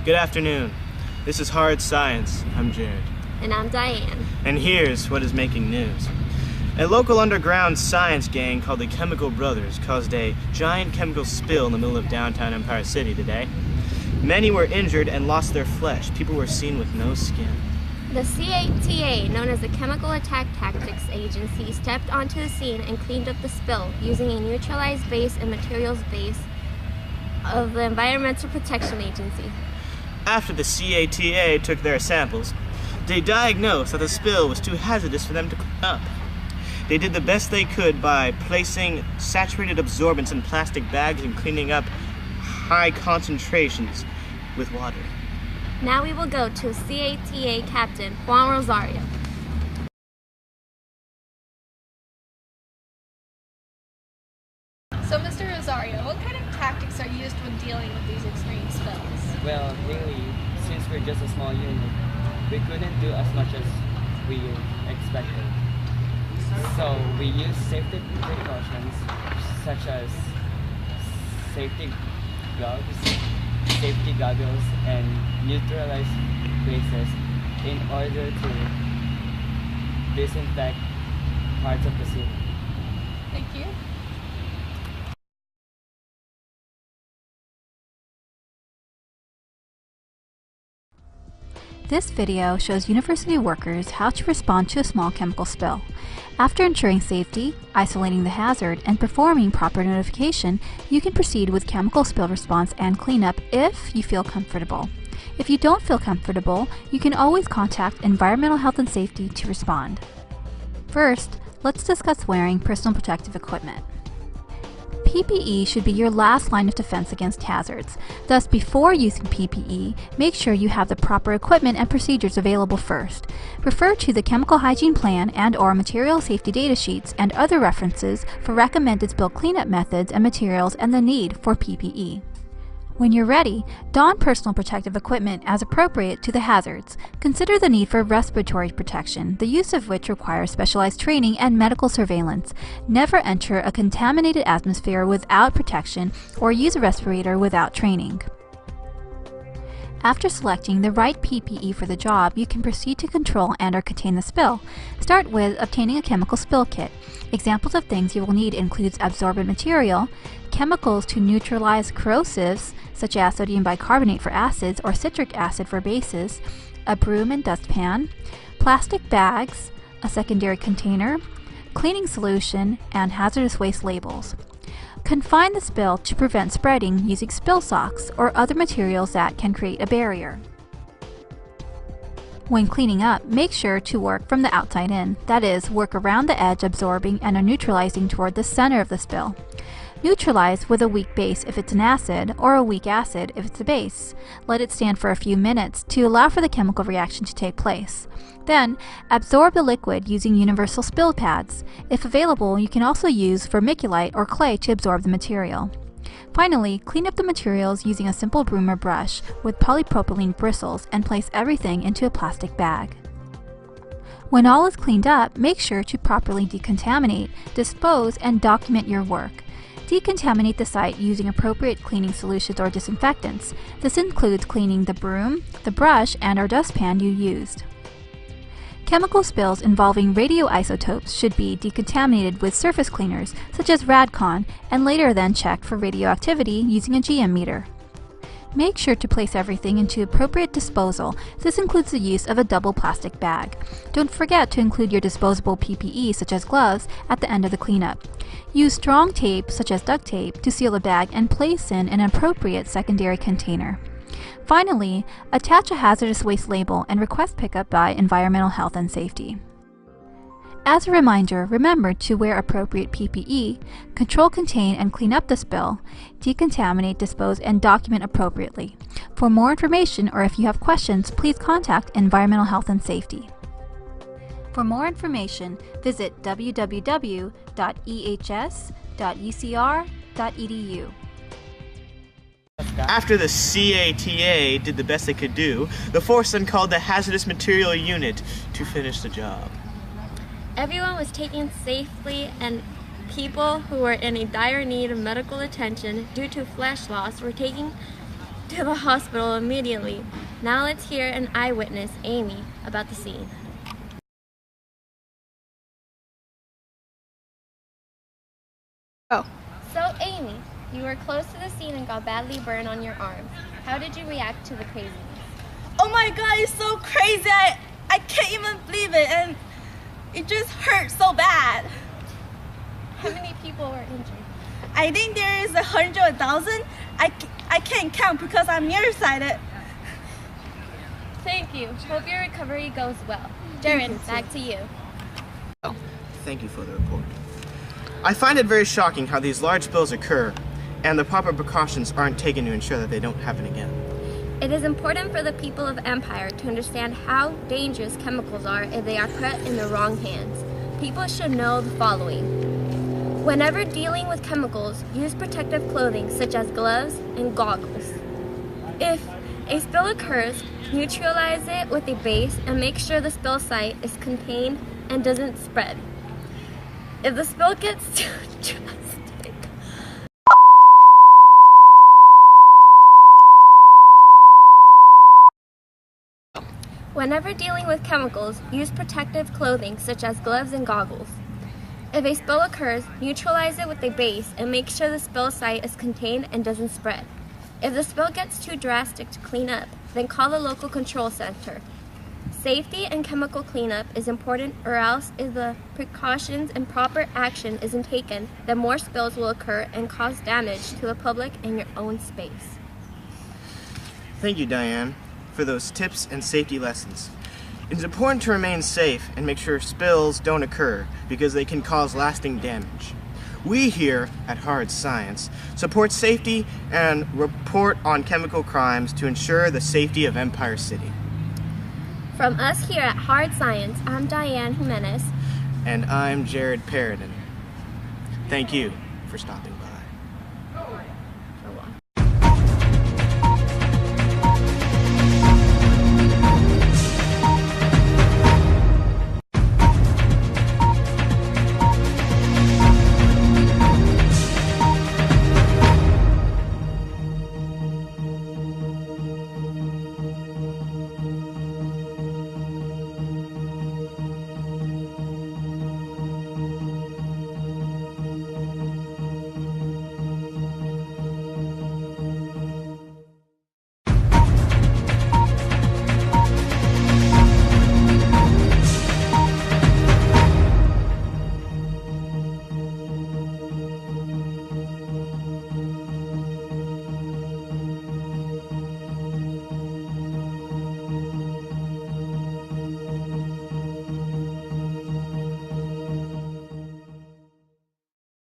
Good afternoon. This is Hard Science. I'm Jared. And I'm Diane. And here's what is making news. A local underground science gang called the Chemical Brothers caused a giant chemical spill in the middle of downtown Empire City today. Many were injured and lost their flesh. People were seen with no skin. The CATA, known as the Chemical Attack Tactics Agency, stepped onto the scene and cleaned up the spill using a neutralized base and materials base of the Environmental Protection Agency. After the CATA took their samples, they diagnosed that the spill was too hazardous for them to clean up. They did the best they could by placing saturated absorbents in plastic bags and cleaning up high concentrations with water. Now we will go to CATA Captain Juan Rosario. So, Mr. Rosario, what kind of tactics are used when dealing with these extreme spills? Well, really, since we're just a small unit, we couldn't do as much as we expected. So we use safety precautions such as safety gloves, safety goggles, and neutralized bases in order to disinfect parts of the city. Thank you. This video shows university workers how to respond to a small chemical spill. After ensuring safety, isolating the hazard, and performing proper notification, you can proceed with chemical spill response and cleanup if you feel comfortable. If you don't feel comfortable, you can always contact Environmental Health and Safety to respond. First, let's discuss wearing personal protective equipment. PPE should be your last line of defense against hazards. Thus, before using PPE, make sure you have the proper equipment and procedures available first. Refer to the Chemical Hygiene Plan and/or Material Safety Data Sheets and other references for recommended spill cleanup methods and materials and the need for PPE. When you're ready, don personal protective equipment as appropriate to the hazards. Consider the need for respiratory protection, the use of which requires specialized training and medical surveillance. Never enter a contaminated atmosphere without protection or use a respirator without training. After selecting the right PPE for the job, you can proceed to control and/or contain the spill. Start with obtaining a chemical spill kit. Examples of things you will need includes absorbent material, chemicals to neutralize corrosives, such as sodium bicarbonate for acids or citric acid for bases, a broom and dustpan, plastic bags, a secondary container, cleaning solution, and hazardous waste labels. Confine the spill to prevent spreading using spill socks or other materials that can create a barrier. When cleaning up, make sure to work from the outside in, that is, work around the edge absorbing and neutralizing toward the center of the spill. Neutralize with a weak base if it's an acid, or a weak acid if it's a base. Let it stand for a few minutes to allow for the chemical reaction to take place. Then, absorb the liquid using universal spill pads. If available, you can also use vermiculite or clay to absorb the material. Finally, clean up the materials using a simple broom or brush with polypropylene bristles and place everything into a plastic bag. When all is cleaned up, make sure to properly decontaminate, dispose, and document your work. Decontaminate the site using appropriate cleaning solutions or disinfectants. This includes cleaning the broom, the brush, and/or dustpan you used. Chemical spills involving radioisotopes should be decontaminated with surface cleaners such as Radcon and later then checked for radioactivity using a GM meter. Make sure to place everything into appropriate disposal. This includes the use of a double plastic bag. Don't forget to include your disposable PPE such as gloves at the end of the cleanup. Use strong tape such as duct tape to seal the bag and place in an appropriate secondary container. Finally, attach a hazardous waste label and request pickup by Environmental Health and Safety. As a reminder, remember to wear appropriate PPE, control, contain, and clean up the spill, decontaminate, dispose, and document appropriately. For more information or if you have questions, please contact Environmental Health and Safety. For more information, visit www.ehs.ucr.edu. After the CATA did the best they could do, the force then called the Hazardous Material Unit to finish the job. Everyone was taken safely, and people who were in a dire need of medical attention due to flesh loss were taken to the hospital immediately. Now let's hear an eyewitness, Amy, about the scene. Oh. So Amy, you were close to the scene and got badly burned on your arm. How did you react to the craziness? Oh my god, it's so crazy. I can't even believe it, and it just hurts so bad. How many people were injured? I think there is 100, 1,000. I can't count because I'm nearsighted. Thank you. Hope your recovery goes well. Jared, back to you. Thank you for the report. I find it very shocking how these large spills occur and the proper precautions aren't taken to ensure that they don't happen again. It is important for the people of Empire to understand how dangerous chemicals are if they are put in the wrong hands. People should know the following. Whenever dealing with chemicals, use protective clothing such as gloves and goggles. If a spill occurs, neutralize it with a base and make sure the spill site is contained and doesn't spread. If the spill gets too drastic, whenever dealing with chemicals, use protective clothing such as gloves and goggles. If a spill occurs, neutralize it with a base and make sure the spill site is contained and doesn't spread. If the spill gets too drastic to clean up, then call the local control center. Safety and chemical cleanup is important, or else if the precautions and proper action isn't taken, then more spills will occur and cause damage to the public and your own space. Thank you, Diane, for those tips and safety lessons. It is important to remain safe and make sure spills don't occur because they can cause lasting damage. We here at Hard Science support safety and report on chemical crimes to ensure the safety of Empire City. From us here at Hard Science, I'm Diane Jimenez. And I'm Jared Paradin. Thank you for stopping by.